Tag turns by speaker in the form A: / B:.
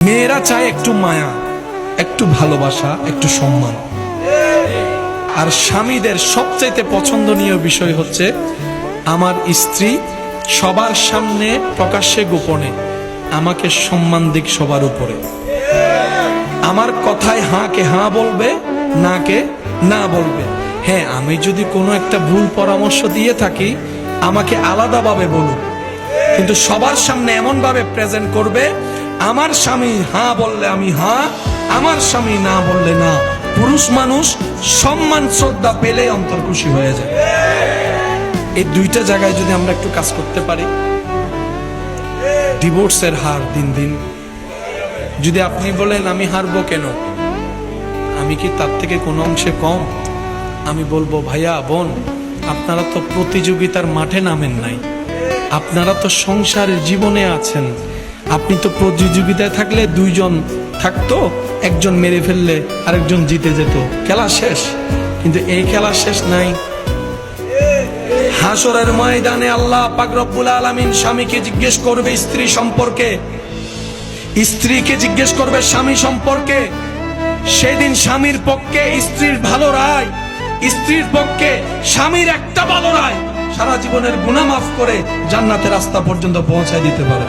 A: মেয়েরা চায় একটু মায়া, একটু ভালোবাসা, একটু সম্মান। আর স্বামীদের সবচাইতে পছন্দনীয় বিষয় হচ্ছে আমার স্ত্রী সবার সামনে প্রকাশ্যে গোপনে আমাকে সম্মান দিক সবার উপরে। আমার কথায় হাঁ কে হাঁ বলবে, না কে না বলবে। হ্যাঁ, আমি যদি কোনো একটা ভুল পরামর্শ দিয়ে থাকি আমাকে আলাদাভাবে বলুক, কিন্তু সবার সামনে এমন ভাবে প্রেজেন্ট করবে আমার স্বামী হাঁ বললে আমি হাঁ, আমার স্বামী না বললে না। পুরুষ মানুষ সম্মান শ্রদ্ধা পেলে অন্তর খুশি হয়ে যায়। এই দুইটা জায়গায় যদি আমরা একটু কাজ করতে পারি, ডিভোর্সের হার দিন দিন। যদি আপনি বলেন আমি হারবো কেন, আমি কি তার থেকে কোনো অংশে কম? আমি বলবো ভাইয়া বোন, আপনারা তো প্রতিযোগিতার মাঠে নামেন নাই, আপনারা তো সংসারের জীবনে আছেন। আপনি তো প্রতিযোগিতায় থাকলে দুইজন থাকতো, একজন মেরে ফেললে আরেকজন জিতে যেত, খেলা শেষ। কিন্তু এই খেলা শেষ নাই। হাসরের ময়দানে আল্লাহ পাক রব্বুল আলামিন স্বামীকে জিজ্ঞেস করবে স্ত্রী সম্পর্কে, স্ত্রীকে জিজ্ঞেস করবে স্বামী সম্পর্কে। সেদিন স্বামীর পক্ষে স্ত্রীর ভালো রায়, স্ত্রীর পক্ষে স্বামীর একটা ভালো রায় সারা জীবনের গুনাহ মাফ করে জান্নাতের রাস্তা পর্যন্ত পৌঁছায় দিতে পারে।